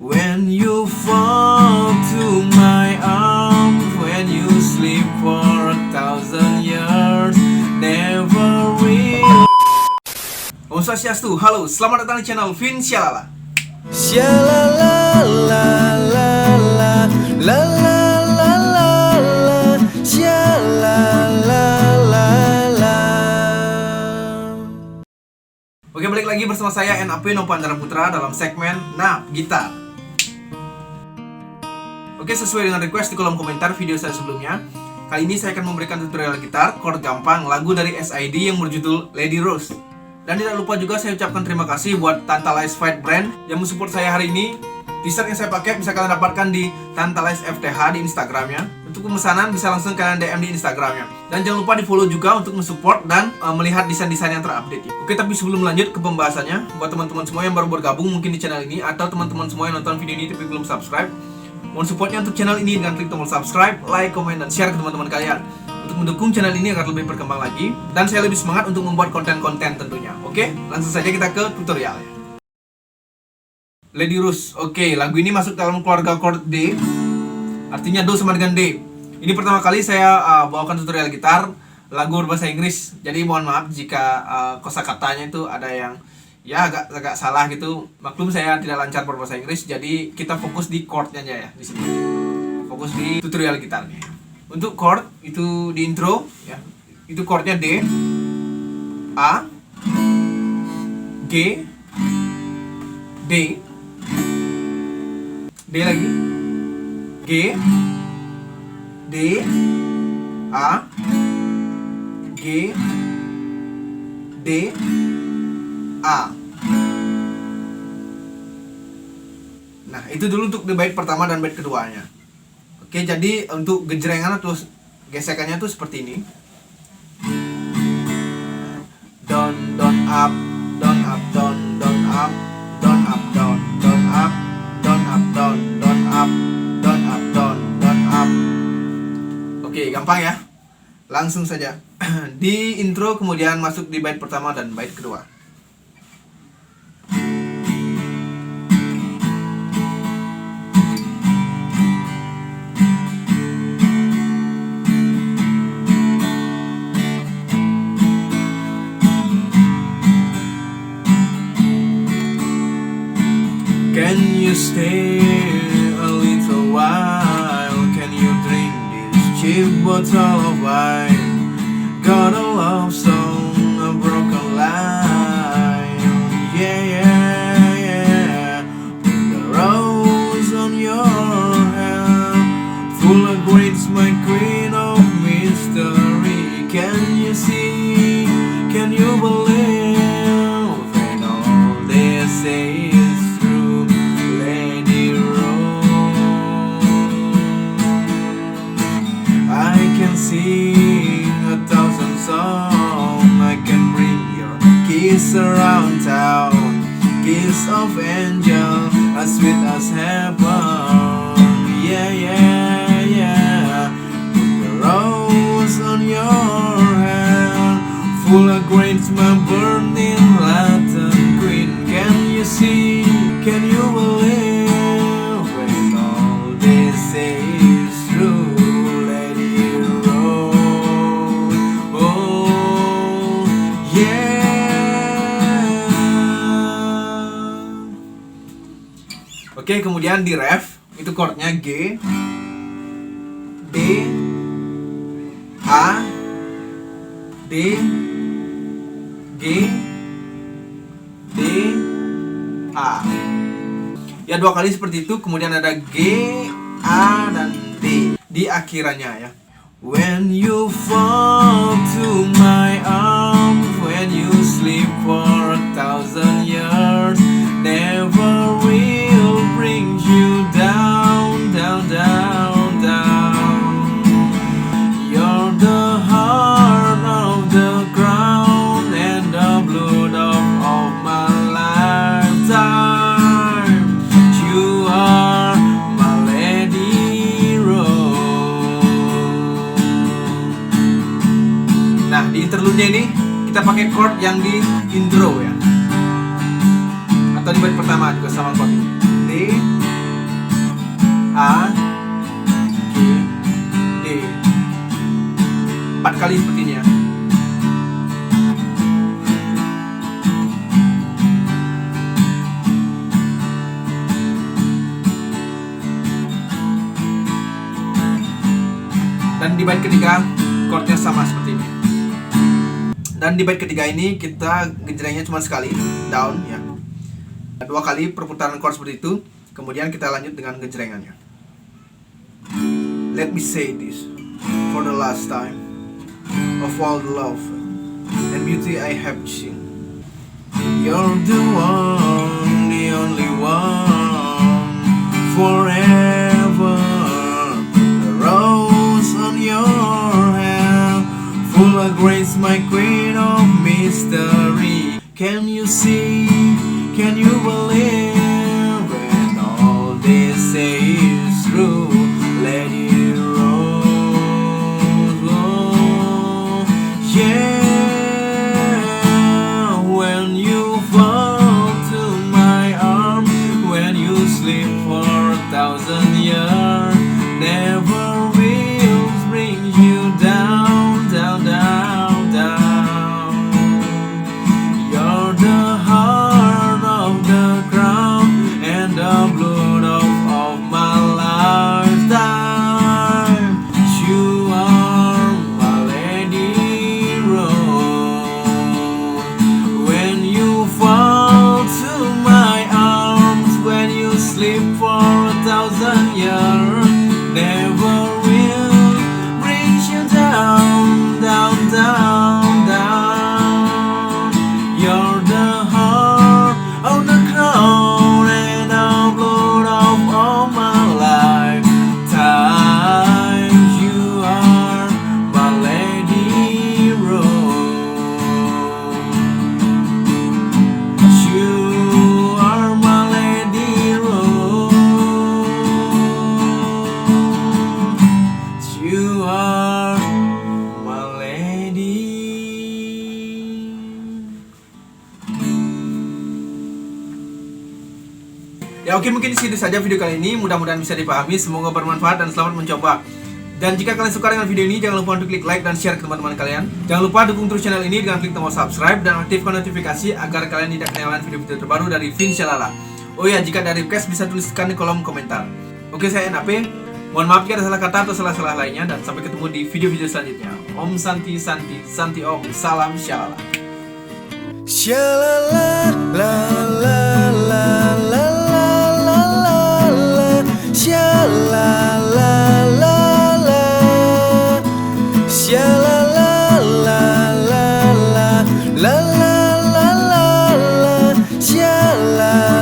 When you fall to my arms, when you sleep for 1,000 years, never will. Om Swastiastu, halo, selamat datang di channel Vin Syalala. Shalala la la la la la la la la Shalala la la. Oke, balik lagi bersama saya NAP Nopandara Putra dalam segmen Nah Gitar. Oke, sesuai dengan request di kolom komentar video saya sebelumnya, kali ini saya akan memberikan tutorial gitar chord gampang lagu dari SID yang berjudul Lady Rose. Dan tidak lupa juga saya ucapkan terima kasih buat Tantalize Fight Brand yang mensupport saya hari ini. T-shirt yang saya pakai bisa kalian dapatkan di Tantalize FTH di Instagramnya. Untuk pemesanan bisa langsung kalian DM di Instagramnya. Dan jangan lupa di follow juga untuk mensupport dan melihat desain-desain yang terupdate ya. Oke, tapi sebelum lanjut ke pembahasannya, buat teman-teman semua yang baru bergabung mungkin di channel ini, atau teman-teman semua yang nonton video ini tapi belum subscribe, mohon supportnya untuk channel ini dengan klik tombol subscribe, like, komen, dan share ke teman-teman kalian untuk mendukung channel ini agar lebih berkembang lagi dan saya lebih semangat untuk membuat konten-konten tentunya. Oke, langsung saja kita ke tutorialnya. Lady Rose. Oke, lagu ini masuk dalam keluarga chord D, artinya Do sama dengan D. Ini pertama kali saya bawakan tutorial gitar lagu berbahasa Inggris. Jadi mohon maaf jika kosakatanya itu ada yang ya agak salah gitu. Maklum saya tidak lancar berbahasa Inggris, jadi kita fokus di chordnya aja ya di sini. Fokus di tutorial gitarnya. Untuk chord itu di intro ya. Itu chordnya D, A, G, D, D lagi, G, D, A, G, D, A. Nah, itu dulu untuk di bait pertama dan bait keduanya. Oke, jadi untuk gejrengan atau gesekannya tuh seperti ini. Down, down, up, down, up, down, down, up, down, up, down, down, up, down, up, down, down, up, down, up, down, down, up. Oke, gampang ya. Langsung saja di intro, kemudian masuk di bait pertama dan bait kedua. Can you stay a little while? Can you drink this cheap bottle of wine? Got a love song, a broken line. Yeah, yeah, yeah. With the rose on your hair, full of grace, my queen of mystery. Can you see? Can you believe? And all they say is true, Lady Rose. I can sing 1,000 songs, I can bring your kiss around town, kiss of angel, as sweet as heaven. Yeah, yeah, yeah. Put the rose on your hair, full of grace, my burning Latin queen. Can you see? Can you believe? When all they say is true, Lady Rose. Oh, yeah. Oke, kemudian di ref itu chordnya G, D, A, D, G, D, A. Ya, dua kali seperti itu. Kemudian ada G, A, dan D di akhirannya ya. When you fall to my arms, when you sleep for 1,000 years, never will bring you down, down, down, down. You're the heart of the crown and the blood of my lifetime. You are my Lady Rose. Nah, di interlude-nya ini kita pakai chord yang di intro ya, atau di bait pertama juga sama chord ini. D, 4 kali seperti ini ya. Dan di bait ketiga chordnya sama seperti ini. Dan di bait ketiga ini kita gejrengnya cuma sekali, down ya. 2 kali perputaran chord seperti itu. Kemudian kita lanjut dengan gejrengannya. Let me say this for the last time, of all the love and beauty I have seen. You're the one, the only one, forever. The rose on your hair, full of grace, my queen of mystery. Can you see, can you believe, when all they say is true? Let it roll, oh, yeah. When you fall to my arms, when you sleep for 1,000 years, never will bring you down, down, down, down. You're the heart of the crown and the blood of my lifetime. You are my Lady Rose. When you fall to my arms, when you sleep for 1,000 years, never will bring you down, down, down, down. You're the heart of the crown and the blood of all my lifetime. You are my Lady Rose. You are my Lady Rose. You are my lady. Ya oke, mungkin segitu saja video kali ini. Mudah-mudahan bisa dipahami. Semoga bermanfaat dan selamat mencoba. Dan jika kalian suka dengan video ini, jangan lupa untuk klik like dan share ke teman-teman kalian. Jangan lupa dukung terus channel ini dengan klik tombol subscribe dan aktifkan notifikasi agar kalian tidak ketinggalan video-video terbaru dari Vin Shalala. Oh ya, jika ada request bisa tuliskan di kolom komentar. Oke, saya NAP. Mohon maaf jika ada salah kata atau salah-salah lainnya, dan sampai ketemu di video-video selanjutnya. Om Santi Santi Santi Om. Salam Shalala. Shalala la la la la la la la. Shalala la la la. Shalala la la la la la la la la. Shalala